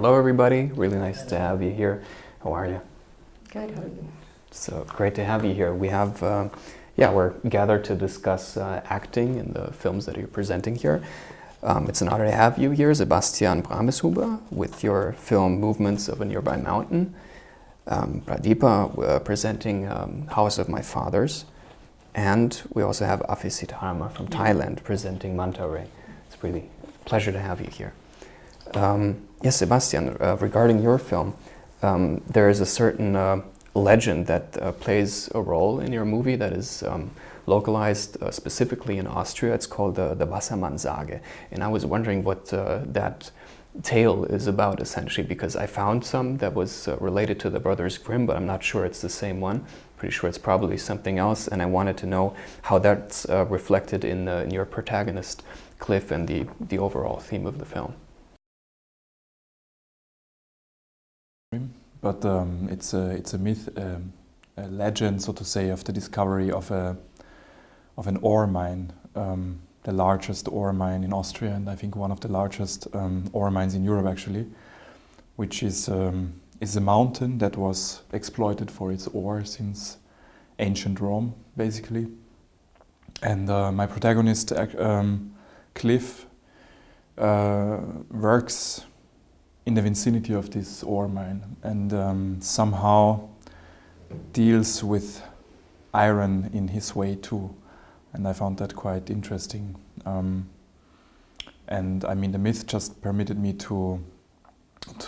Hello everybody, really nice to have you here. How are you? Good, how are you? So great to have you here. We have, we're gathered to discuss acting in the films that you're presenting here. It's an honor to have you here, Sebastian Brameshuber, with your film Movements of a Nearby Mountain. Pradeepa presenting House of My Fathers. And we also have Aphisit Hama from Thailand presenting Manta. It's really a pleasure to have you here. Yes, Sebastian, regarding your film, there is a certain legend that plays a role in your movie that is localized specifically in Austria. It's called the Wassermannsage. And I was wondering what that tale is about, essentially, because I found some that was related to the Brothers Grimm, but I'm not sure it's the same one. Pretty sure it's probably something else, and I wanted to know how that's reflected in your protagonist, Cliff, and the overall theme of the film. But it's a myth, a legend, so to say, of the discovery of an ore mine, the largest ore mine in Austria, and I think one of the largest ore mines in Europe, actually, which is a mountain that was exploited for its ore since ancient Rome, basically. And my protagonist, Cliff, works in the vicinity of this ore mine and somehow deals with iron in his way too. And I found that quite interesting. And I mean, the myth just permitted me to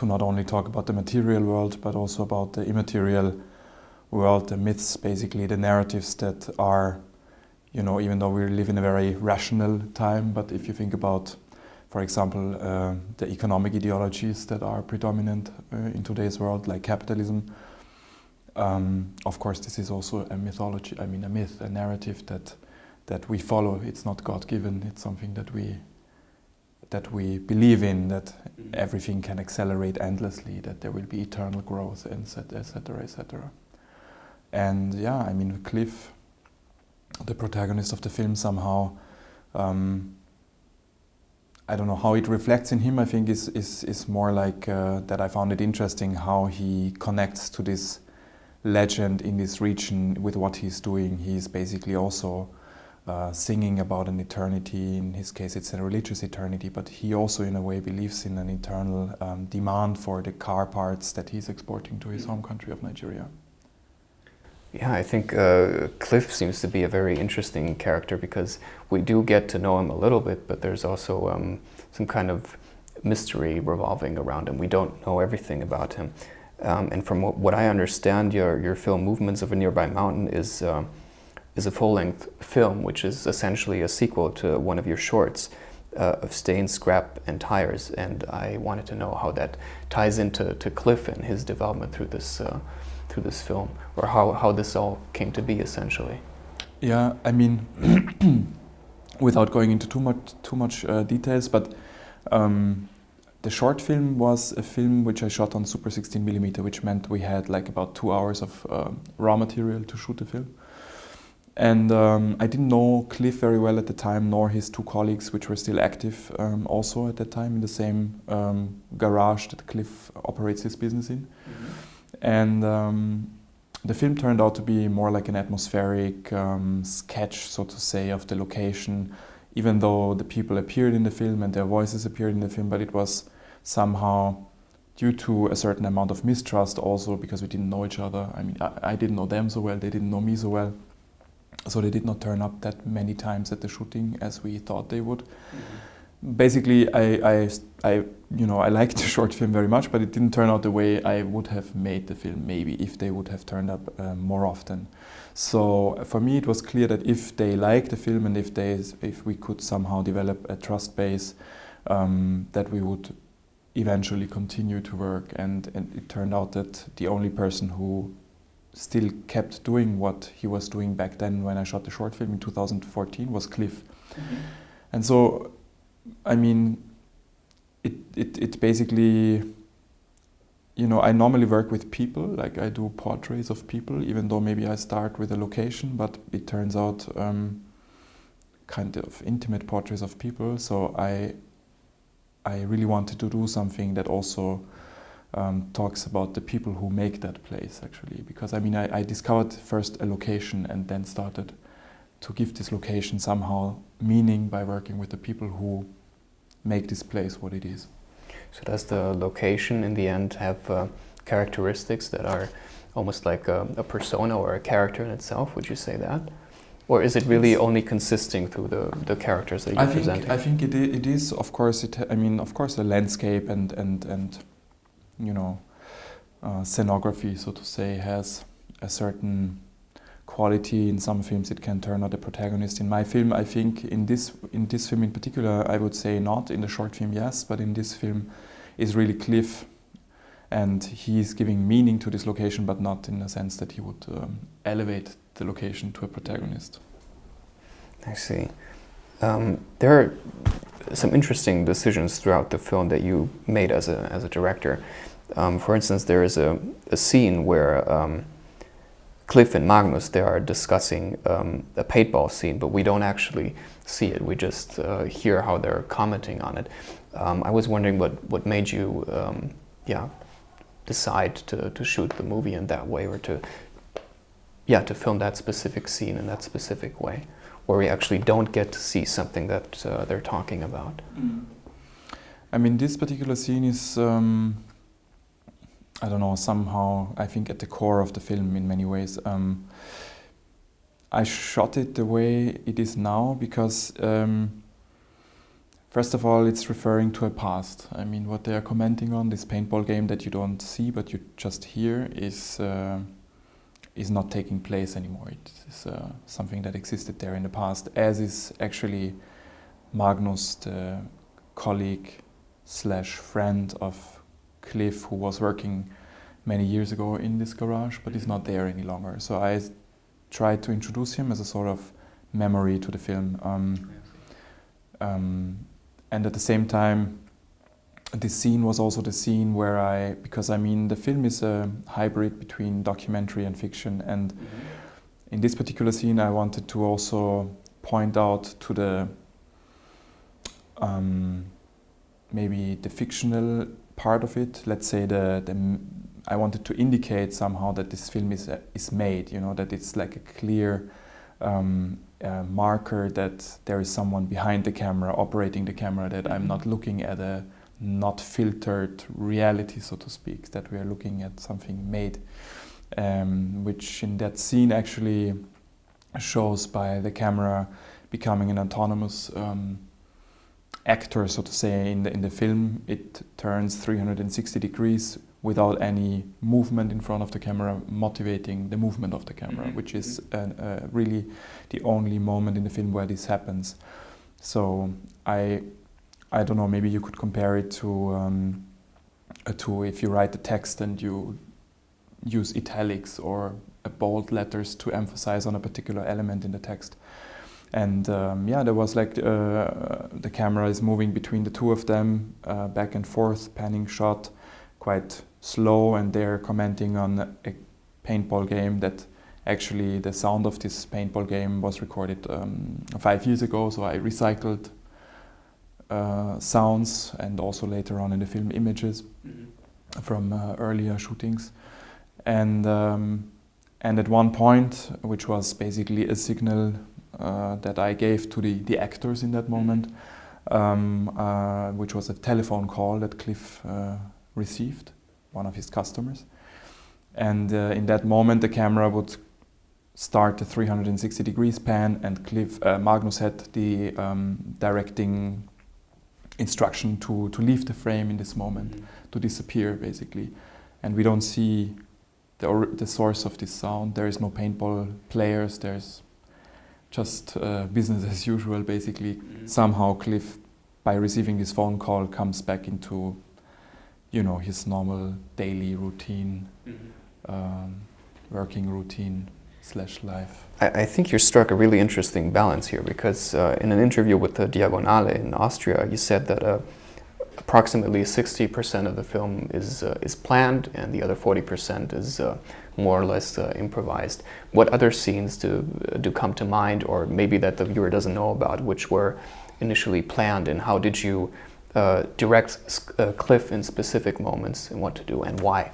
not only talk about the material world, but also about the immaterial world, the myths, basically the narratives that are, you know, even though we live in a very rational time, but if you think about, for example, the economic ideologies that are predominant in today's world, like capitalism, of course this is also a mythology, I mean a myth, a narrative that we follow. It's not God-given, it's something that we believe in, that everything can accelerate endlessly, that there will be eternal growth, etc., etc. And yeah, I mean, Cliff, the protagonist of the film, somehow, I don't know how it reflects in him. I think is more like that I found it interesting how he connects to this legend in this region with what he's doing. He's basically also singing about an eternity. In his case, it's a religious eternity, but he also, in a way, believes in an eternal demand for the car parts that he's exporting to his home country of Nigeria. Yeah, I think Cliff seems to be a very interesting character because we do get to know him a little bit, but there's also some kind of mystery revolving around him. We don't know everything about him. And from what I understand, your film Movements of a Nearby Mountain is a full-length film, which is essentially a sequel to one of your shorts of Stain, Scrap, and Tires. And I wanted to know how that ties into Cliff and his development through this film, or how this all came to be, essentially. Yeah, I mean, without going into too much details, but the short film was a film which I shot on Super 16mm, which meant we had like about 2 hours of raw material to shoot the film. And I didn't know Cliff very well at the time, nor his two colleagues, which were still active also at that time in the same garage that Cliff operates his business in. Mm-hmm. And the film turned out to be more like an atmospheric sketch, so to say, of the location, even though the people appeared in the film and their voices appeared in the film, but it was somehow due to a certain amount of mistrust also, because we didn't know each other. I mean, I didn't know them so well, they didn't know me so well. So they did not turn up that many times at the shooting as we thought they would. Mm-hmm. Basically, I liked the short film very much, but it didn't turn out the way I would have made the film, maybe, if they would have turned up more often. So for me, it was clear that if they liked the film and if we could somehow develop a trust base, that we would eventually continue to work. And it turned out that the only person who still kept doing what he was doing back then when I shot the short film in 2014 was Cliff. Mm-hmm. And so, I mean, it basically, you know, I normally work with people, like I do portraits of people, even though maybe I start with a location, but it turns out kind of intimate portraits of people. So I really wanted to do something that also talks about the people who make that place, actually. Because I mean, I discovered first a location and then started to give this location somehow meaning by working with the people who make this place what it is. So does the location in the end have characteristics that are almost like a persona or a character in itself? Would you say that? Or is it really only consisting through the characters that you're presenting? I think it is, of course, of course, the landscape and you know, scenography, so to say, has a certain quality. In some films it can turn out the protagonist. In my film, I think in this film in particular, I would say not. In the short film, yes, but in this film is really Cliff, and he's giving meaning to this location, but not in the sense that he would elevate the location to a protagonist. I see. There are some interesting decisions throughout the film that you made as a director. For instance, there is a scene where Cliff and Magnus, they are discussing a paintball scene, but we don't actually see it. We just hear how they're commenting on it. I was wondering what made you decide to shoot the movie in that way, or to film that specific scene in that specific way, where we actually don't get to see something that they're talking about. I mean, this particular scene is, I don't know, somehow, I think, at the core of the film in many ways. I shot it the way it is now because, first of all, it's referring to a past. I mean, what they are commenting on, this paintball game that you don't see but you just hear, is not taking place anymore. It is something that existed there in the past, as is actually Magnus, the colleague / friend of Cliff, who was working many years ago in this garage, but is not there any longer. So I tried to introduce him as a sort of memory to the film. And at the same time, this scene was also the scene where because I mean, the film is a hybrid between documentary and fiction, and in this particular scene I wanted to also point out to the maybe the fictional part of it. Let's say I wanted to indicate somehow that this film is made, you know, that it's like a clear marker that there is someone behind the camera, operating the camera, that I'm not looking at a not filtered reality, so to speak, that we are looking at something made, which in that scene actually shows by the camera becoming an autonomous actor, so to say. In the film, it turns 360 degrees without any movement in front of the camera, motivating the movement of the camera, which is really the only moment in the film where this happens. So I don't know, maybe you could compare it to if you write the text and you use italics or bold letters to emphasize on a particular element in the text. And there was like the camera is moving between the two of them, back and forth, panning shot, quite slow, and they're commenting on a paintball game that actually the sound of this paintball game was recorded 5 years ago, so I recycled sounds and also later on in the film images from earlier shootings. And at one point, which was basically a signal that I gave to the actors in that moment, which was a telephone call that Cliff received, one of his customers. And in that moment, the camera would start a 360 degrees pan, and Magnus had the directing instruction to leave the frame in this moment, to disappear basically. And we don't see the source of this sound. There is no paintball players, there's just business as usual basically. Somehow Cliff, by receiving this phone call, comes back into, you know, his normal daily routine, working routine / life. I think you struck a really interesting balance here, because in an interview with the Diagonale in Austria, you said that approximately 60% of the film is planned and the other 40% is more or less improvised. What other scenes do come to mind, or maybe that the viewer doesn't know about, which were initially planned, and how did you directs Cliff in specific moments and what to do and why?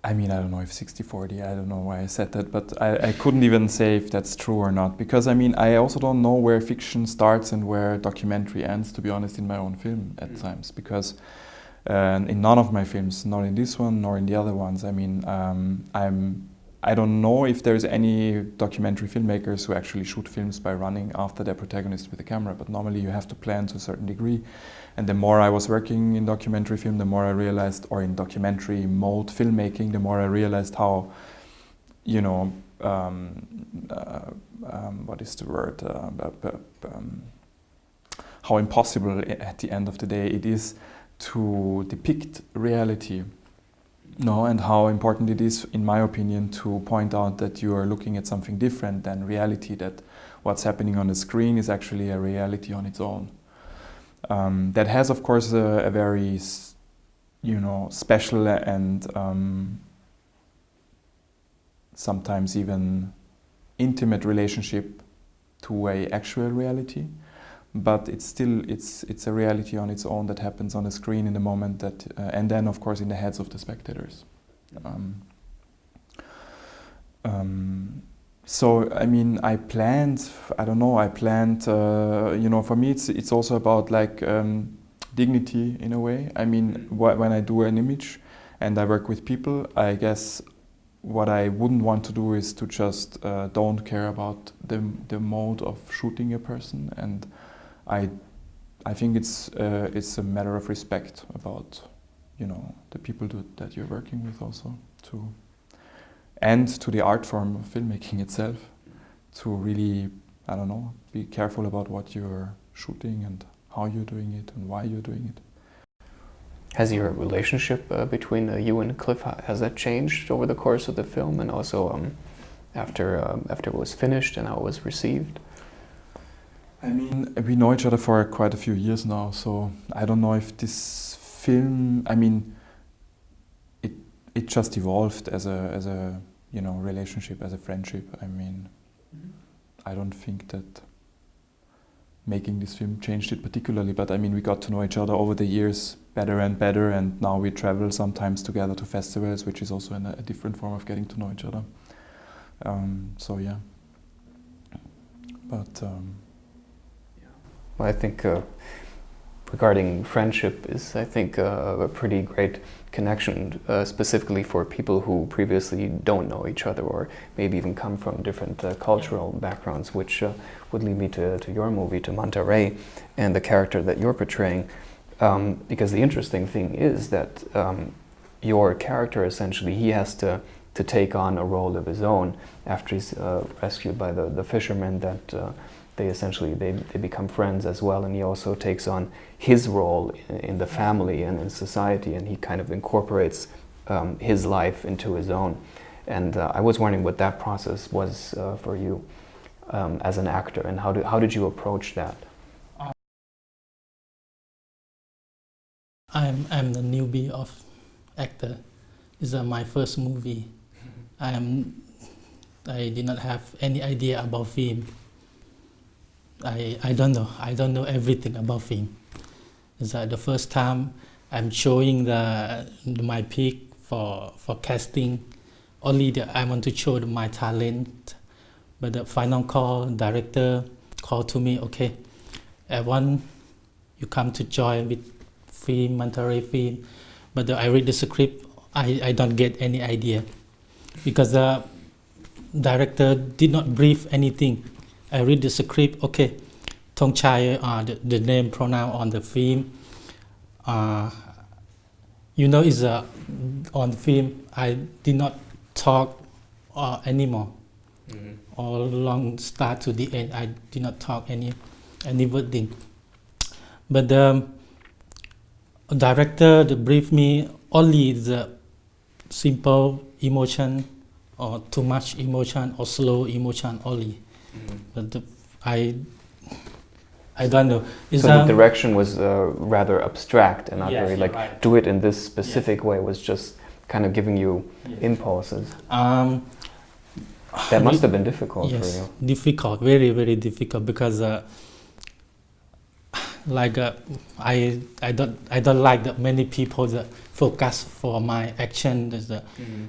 I mean, I don't know if 60-40, I don't know why I said that, but I couldn't even say if that's true or not, because I mean, I also don't know where fiction starts and where documentary ends, to be honest, in my own film at times, because in none of my films, not in this one, nor in the other ones, I mean, I don't know if there's any documentary filmmakers who actually shoot films by running after their protagonist with a camera, but normally you have to plan to a certain degree. And the more I was working in documentary film, the more I realized, or in documentary mode filmmaking, the more I realized how, you know, what is the word, how impossible at the end of the day it is to depict reality. No, and how important it is, in my opinion, to point out that you are looking at something different than reality, that what's happening on the screen is actually a reality on its own. That has, of course, a very, you know, special and sometimes even intimate relationship to a actual reality, but it's still it's a reality on its own that happens on the screen in the moment that, and then of course in the heads of the spectators. So I mean, I planned, you know, for me it's also about like dignity in a way. I mean, when I do an image and I work with people, I guess what I wouldn't want to do is to just don't care about the mode of shooting a person, and I think it's a matter of respect about, you know, the people that you're working with also, and to the art form of filmmaking itself, to really, I don't know, be careful about what you're shooting and how you're doing it and why you're doing it. Has your relationship between you and Cliff, has that changed over the course of the film, and also after it was finished and how it was received? I mean, we know each other for quite a few years now, so I don't know if this film, I mean, it just evolved as a you know, relationship, as a friendship. I mean, I don't think that making this film changed it particularly, but I mean, we got to know each other over the years better and better, and now we travel sometimes together to festivals, which is also a different form of getting to know each other. So yeah, but well, I think regarding friendship is, I think, a pretty great connection, specifically for people who previously don't know each other, or maybe even come from different cultural backgrounds, which would lead me to your movie, to Manta Ray, and the character that you're portraying. Because the interesting thing is that your character, essentially, he has to take on a role of his own after he's rescued by the fishermen, that they essentially become friends as well, and he also takes on his role in the family and in society, and he kind of incorporates his life into his own. And I was wondering what that process was for you as an actor, and how did you approach that? I'm the newbie of actor. This is my first movie. I did not have any idea about film. I don't know everything about film. It's the first time I'm showing my pick for casting. Only I want to show my talent. But the final call, director called to me, okay, I want you come to join with film, Manta Ray film. But I read the script, I don't get any idea, because the director did not brief anything. I read the script, okay, Thongchai, the name, pronoun on the film. You know, is on the film, I did not talk anymore. All along start to the end, I did not talk any wording. But the director briefed me only the simple emotion, or too much emotion, or slow emotion only. But I don't know. So the direction was rather abstract and not very like, right, do it in this specific way, was just kind of giving you impulses. That must have been difficult for you. Difficult, very, very difficult, because I don't like that many people that focus for my action.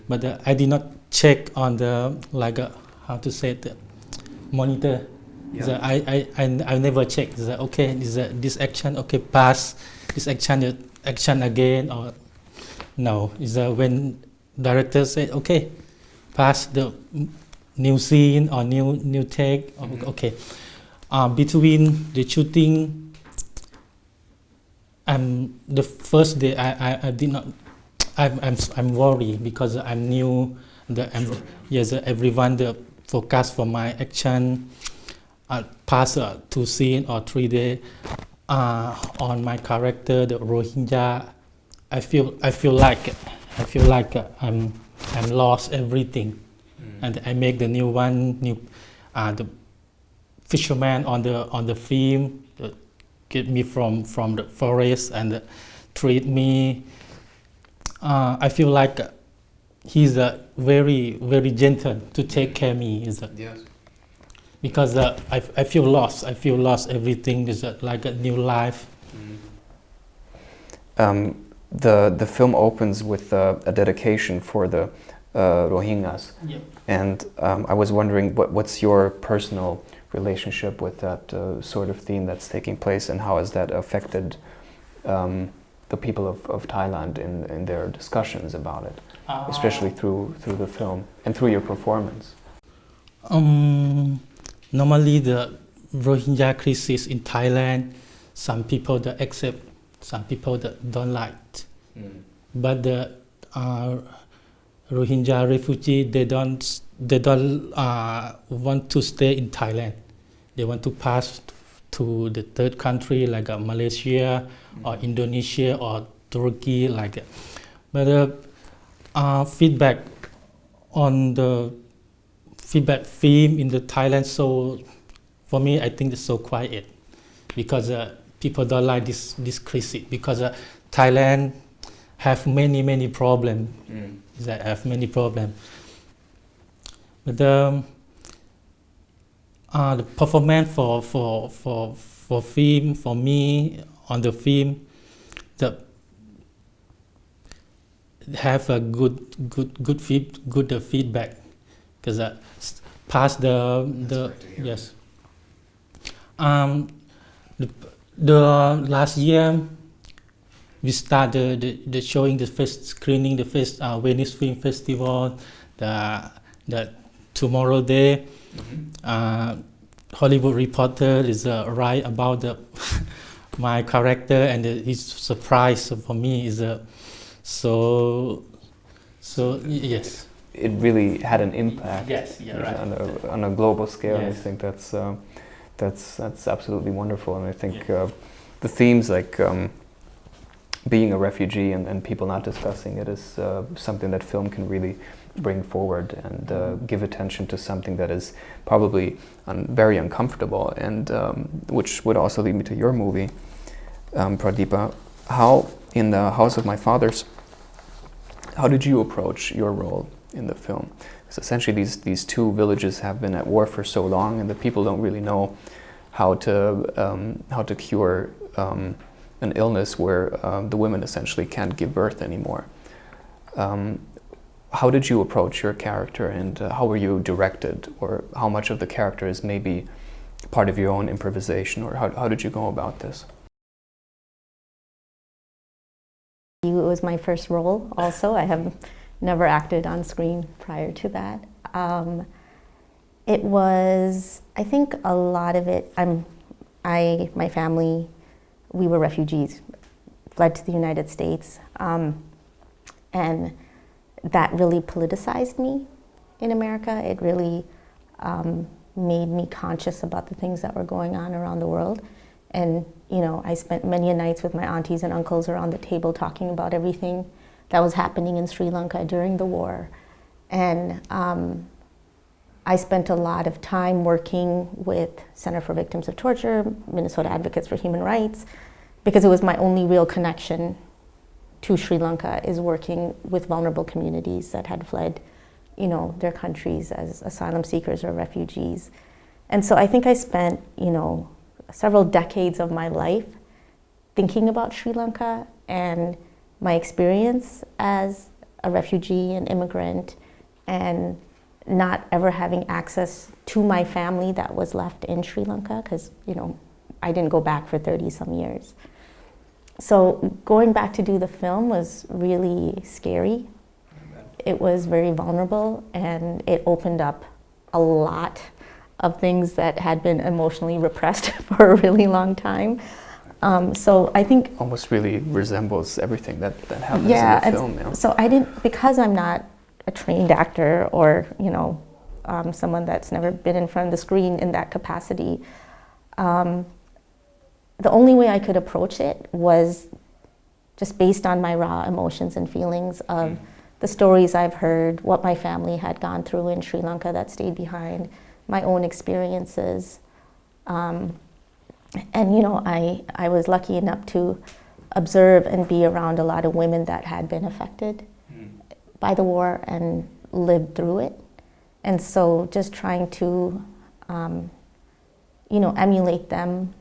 But I did not check on the how to say the monitor. Yeah. I never check. Okay, this action okay pass, this action again or no. When director say okay pass the new scene or new take. Okay. Between the shooting, the first day I did not. I'm worried because I'm new. Everyone the focus for my action. Pass 2 scene or 3 days on my character, the Rohingya. I feel like I'm lost everything, and I make the new one the fisherman on the film get me from the forest and treat me. I feel like he's very very gentle to take care of me. Yes. Because I feel lost. I feel lost. Everything is like a new life. The film opens with a dedication for the Rohingyas, and I was wondering what's your personal relationship with that sort of theme that's taking place, and how has that affected the people of Thailand in their discussions about it, especially through the film and through your performance? Normally, the Rohingya crisis in Thailand, some people that accept, some people that don't like. But the Rohingya refugee, they don't want to stay in Thailand. They want to pass to the third country like Malaysia or Indonesia or Turkey like that. But feedback on the feedback film in the Thailand, so for me I think it's so quiet because people don't like this crisis because Thailand have many problems. They have many problems. But the performance for film for me on the film the have a good feedback. Because past the yes, the last year we started the showing the first screening the first Venice Film Festival, the tomorrow day. Hollywood Reporter is write about the my character, and his surprise for me is so yes. It really had an impact right. on a global scale. Yes. And I think that's absolutely wonderful. And I think the themes like being a refugee and people not discussing it is something that film can really bring forward and give attention to something that is probably very uncomfortable, and which would also lead me to your movie, Pradeepa. How in the House of My Fathers, how did you approach your role in the film? Because essentially these two villages have been at war for so long, and the people don't really know how to cure an illness where the women essentially can't give birth anymore. How did you approach your character, and how were you directed, or how much of the character is maybe part of your own improvisation, or how did you go about this? It was my first role also. I have never acted on screen prior to that. It was, I think a lot of it, my family, we were refugees, fled to the United States, and that really politicized me in America. It really made me conscious about the things that were going on around the world. And you know, I spent many nights with my aunties and uncles around the table talking about everything that was happening in Sri Lanka during the war. And I spent a lot of time working with Center for Victims of Torture, Minnesota Advocates for Human Rights, because it was my only real connection to Sri Lanka, is working with vulnerable communities that had fled, you know, their countries as asylum seekers or refugees. And so I think I spent, you know, several decades of my life thinking about Sri Lanka and my experience as a refugee and immigrant, and not ever having access to my family that was left in Sri Lanka, because, you know, I didn't go back for 30 some years. So going back to do the film was really scary. It was very vulnerable, and it opened up a lot of things that had been emotionally repressed for a really long time. So I think almost really resembles everything that happens in the film. Yeah. So I didn't, because I'm not a trained actor or, you know, someone that's never been in front of the screen in that capacity, the only way I could approach it was just based on my raw emotions and feelings of the stories I've heard, what my family had gone through in Sri Lanka that stayed behind, my own experiences. And, you know, I was lucky enough to observe and be around a lot of women that had been affected by the war and lived through it. And so just trying to, you know, emulate them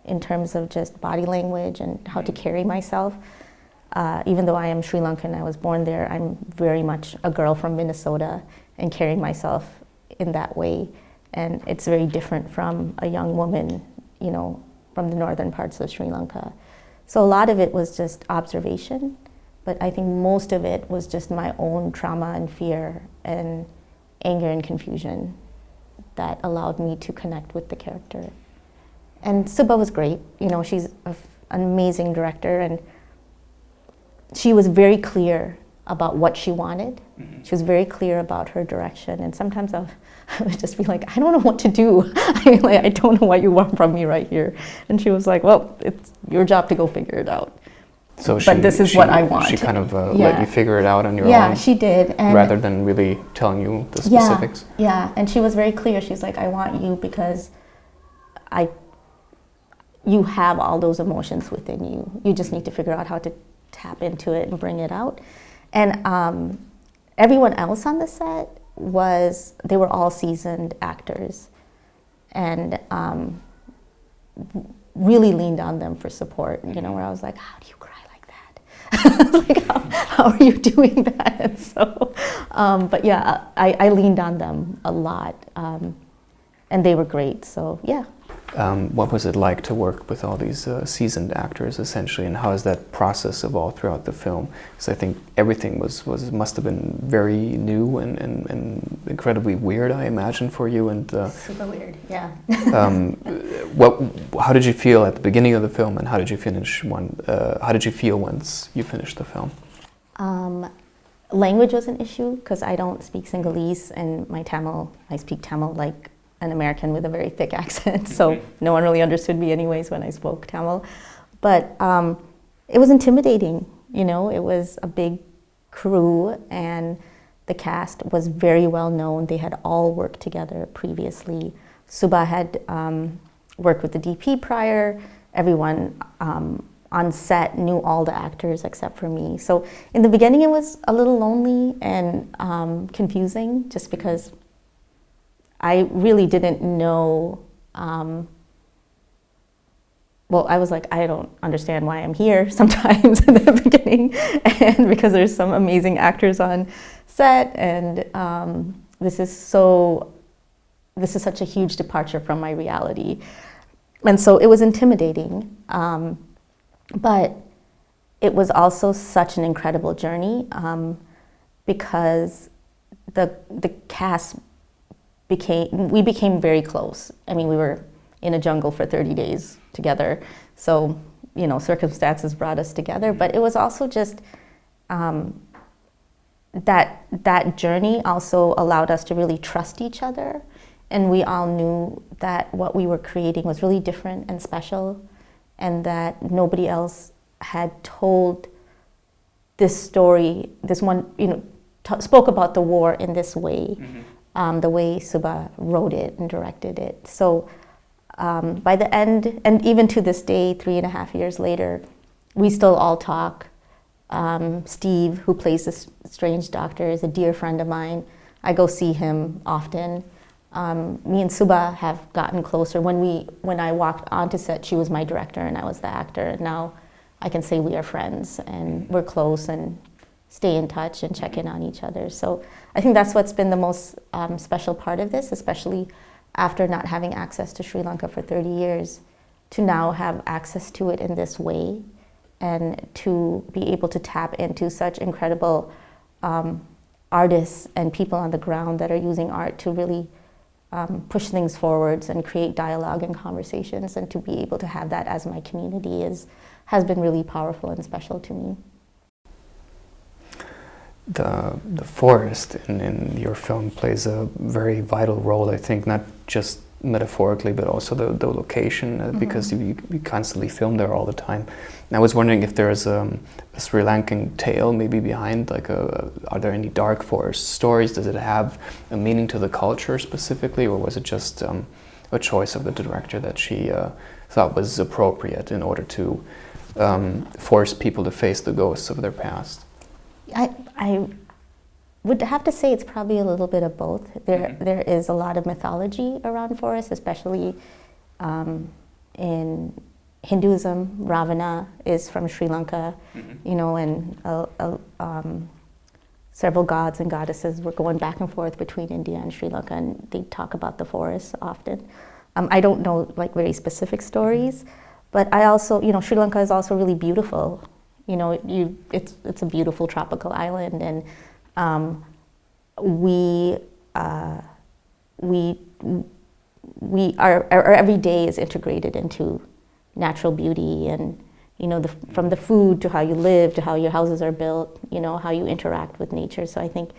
in terms of just body language and how to carry myself. Even though I am Sri Lankan, I was born there, I'm very much a girl from Minnesota and carrying myself in that way. And it's very different from a young woman, you know, from the northern parts of Sri Lanka. So a lot of it was just observation, but I think most of it was just my own trauma and fear and anger and confusion that allowed me to connect with the character. And Suba was great. You know, she's an amazing director, and she was very clear about what she wanted. She was very clear about her direction, and sometimes I would just be like, I don't know what to do. I mean, like, I don't know what you want from me right here. And she was like, well, it's your job to go figure it out. So but this is what I want. She kind of let you figure it out on your own? Yeah, she did. And rather than really telling you the specifics? Yeah, and she was very clear. She's like, I want you because you have all those emotions within you. You just need to figure out how to tap into it and bring it out. And everyone else on the set they were all seasoned actors, and really leaned on them for support, you know, where I was like, how do you cry like that? Like, how are you doing that? And so, but yeah, I leaned on them a lot, and they were great, so yeah. What was it like to work with all these seasoned actors, essentially, and how has that process evolved throughout the film? Because I think everything must have been very new and incredibly weird, I imagine, for you. And super weird, yeah. How did you feel at the beginning of the film, and how did you finish how did you feel once you finished the film? Language was an issue because I don't speak Sinhalese, and I speak Tamil like an American with a very thick accent, so no one really understood me anyways when I spoke Tamil. But it was intimidating, you know, it was a big crew, and the cast was very well known. They had all worked together previously. Suba had worked with the DP prior. Everyone on set knew all the actors except for me. So in the beginning it was a little lonely and confusing, just because I really didn't know, well, I was like, I don't understand why I'm here sometimes in the beginning, and because there's some amazing actors on set, and this is such a huge departure from my reality. And so it was intimidating, but it was also such an incredible journey, because the cast we became very close. I mean, we were in a jungle for 30 days together, so, you know, circumstances brought us together, but it was also just that journey also allowed us to really trust each other, and we all knew that what we were creating was really different and special, and that nobody else had told this story, this one, you know, spoke about the war in this way. The way Suba wrote it and directed it. So by the end, and even to this day, 3.5 years later, we still all talk. Steve, who plays the strange doctor, is a dear friend of mine. I go see him often. Me and Suba have gotten closer. When I walked onto set, she was my director and I was the actor. And now I can say we are friends and we're close and stay in touch and check in on each other. So I think that's what's been the most special part of this, especially after not having access to Sri Lanka for 30 years, to now have access to it in this way and to be able to tap into such incredible artists and people on the ground that are using art to really push things forwards and create dialogue and conversations, and to be able to have that as my community has been really powerful and special to me. The forest in your film plays a very vital role, I think, not just metaphorically, but also the location, because you constantly film there all the time. And I was wondering if there's a Sri Lankan tale maybe behind, like are there any dark forest stories? Does it have a meaning to the culture specifically, or was it just a choice of the director that she thought was appropriate in order to force people to face the ghosts of their past? I would have to say it's probably a little bit of both. There is a lot of mythology around forests, especially in Hinduism. Ravana is from Sri Lanka, you know, and several gods and goddesses were going back and forth between India and Sri Lanka, and they talk about the forests often. I don't know like very specific stories, but I also, you know, Sri Lanka is also really beautiful. You know, it's a beautiful tropical island, and our every day is integrated into natural beauty, and you know, from the food to how you live to how your houses are built, you know, how you interact with nature. So I think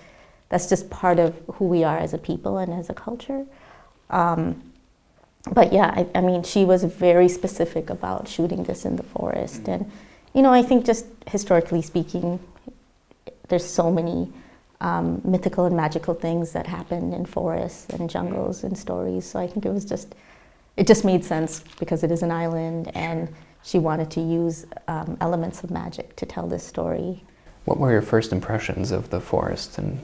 that's just part of who we are as a people and as a culture. But yeah, I mean, she was very specific about shooting this in the forest, and you know, I think just historically speaking, there's so many mythical and magical things that happen in forests and jungles and stories. So I think it just made sense because it is an island, and she wanted to use elements of magic to tell this story. What were your first impressions of the forest? And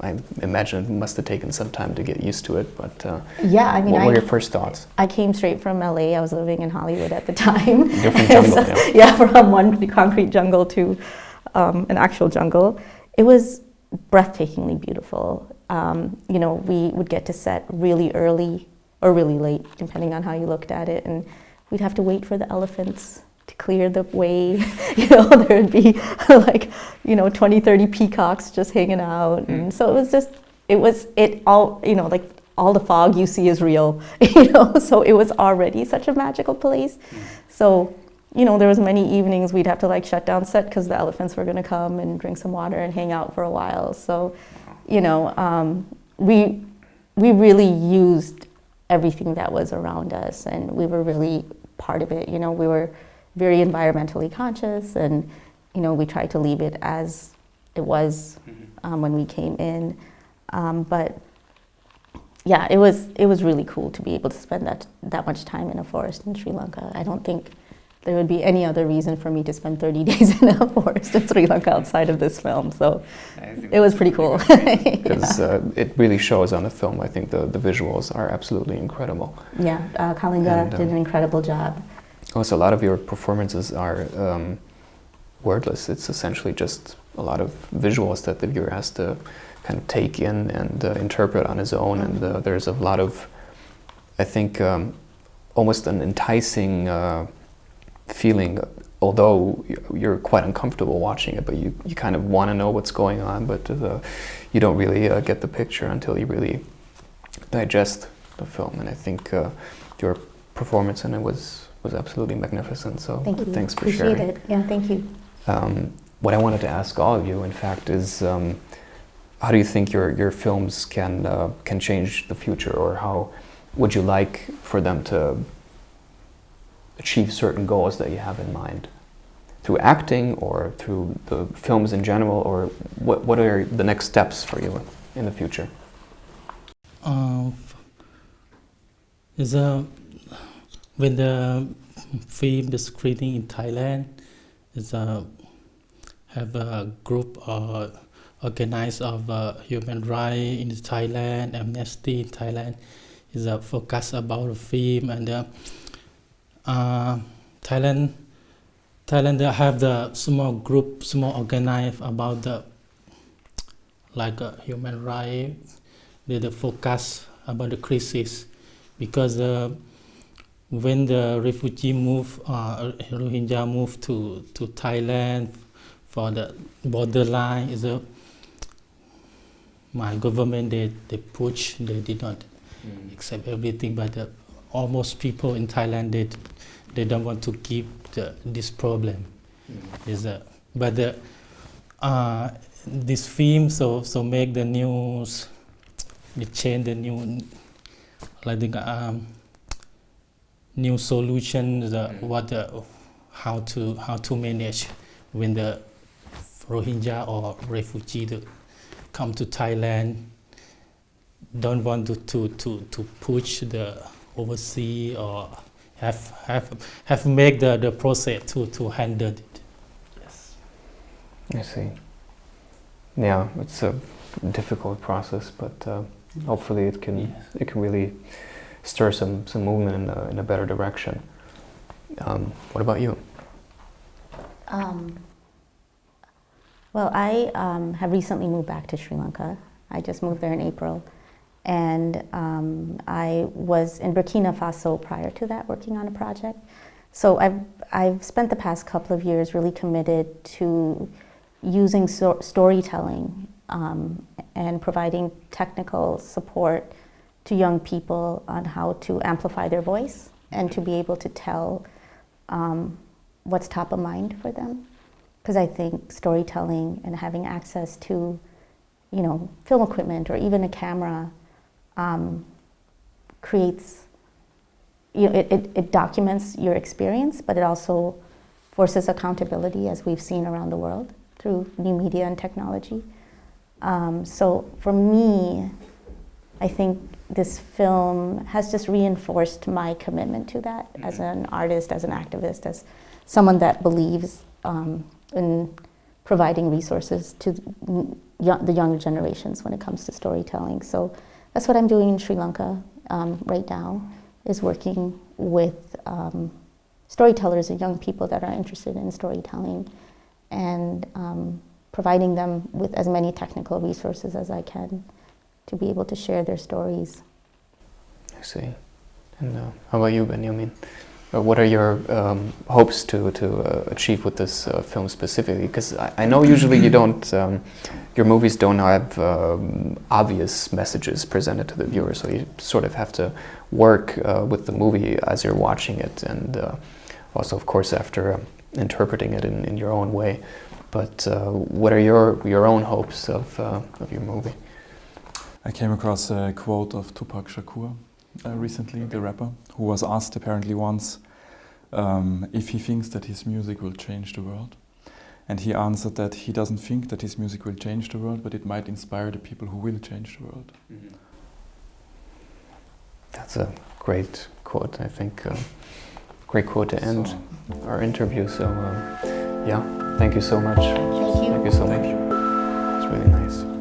I imagine it must have taken some time to get used to it, but yeah, I mean, what were your first thoughts? I came straight from LA. I was living in Hollywood at the time. Different jungle, so, yeah, from one concrete jungle to an actual jungle. It was breathtakingly beautiful. You know, we would get to set really early or really late, depending on how you looked at it, and we'd have to wait for the elephants to clear the way. You know, there would be like, you know, 20, 30 peacocks just hanging out. And so it all, you know, like all the fog you see is real, you know, so it was already such a magical place. So, you know, there was many evenings we'd have to like shut down set because the elephants were gonna come and drink some water and hang out for a while. So, you know, we really used everything that was around us, and we were really part of it. You know, we were very environmentally conscious, and you know, we tried to leave it as it was when we came in. But yeah, it was really cool to be able to spend that much time in a forest in Sri Lanka. I don't think there would be any other reason for me to spend 30 days in a forest in Sri Lanka outside of this film. So it was pretty cool. Because it really shows on the film. I think the visuals are absolutely incredible. Yeah, Kalinga did an incredible job. Also, a lot of your performances are wordless. It's essentially just a lot of visuals that the viewer has to kind of take in and interpret on his own. And there's a lot of, I think, almost an enticing feeling, although you're quite uncomfortable watching it, but you kind of want to know what's going on, but you don't really get the picture until you really digest the film. And I think your performance in it was absolutely magnificent. So thank you. Thanks for Appreciate sharing. It. Yeah, thank you. What I wanted to ask all of you, in fact, is how do you think your films can change the future, or how would you like for them to achieve certain goals that you have in mind? Through acting or through the films in general, or what are the next steps for you in the future? When the film, the screening in Thailand, have a group or organizer of human rights in Thailand, Amnesty in Thailand, is a focus about the film, and Thailand they have the small group, small organize about the human rights. They focus about the crisis because when the refugee Rohingya move to Thailand for the borderline, my government they push, they did not accept everything, but almost people in Thailand they don't want to keep this problem. But this film so make the news, it change the new new solutions, how to manage when the Rohingya or refugee come to Thailand, don't want to push the overseas or have make the process to handle it. Yes. I see. Yeah, it's a difficult process, but hopefully it can really stir some movement in a better direction. What about you? Well, I have recently moved back to Sri Lanka. I just moved there in April. And I was in Burkina Faso prior to that, working on a project. So I've spent the past couple of years really committed to using storytelling and providing technical support to young people on how to amplify their voice and to be able to tell what's top of mind for them. Because I think storytelling and having access to, film equipment or even a camera creates, it documents your experience, but it also forces accountability, as we've seen around the world through new media and technology. So for me, I think this film has just reinforced my commitment to that as an artist, as an activist, as someone that believes in providing resources to the younger generations when it comes to storytelling. So that's what I'm doing in Sri Lanka right now, is working with storytellers and young people that are interested in storytelling and providing them with as many technical resources as I can to be able to share their stories. I see. And how about you, Benjamin? What are your hopes to achieve with this film specifically? Because I know usually you don't, your movies don't have obvious messages presented to the viewer, so you sort of have to work with the movie as you're watching it, and also, of course, after interpreting it in your own way. But what are your own hopes of your movie? I came across a quote of Tupac Shakur recently, the rapper, who was asked apparently once if he thinks that his music will change the world. And he answered that he doesn't think that his music will change the world, but it might inspire the people who will change the world. Mm-hmm. That's a great quote, I think. Great quote to end our interview. So, yeah, thank you so much. Thank you. Thank you so much. It's really nice.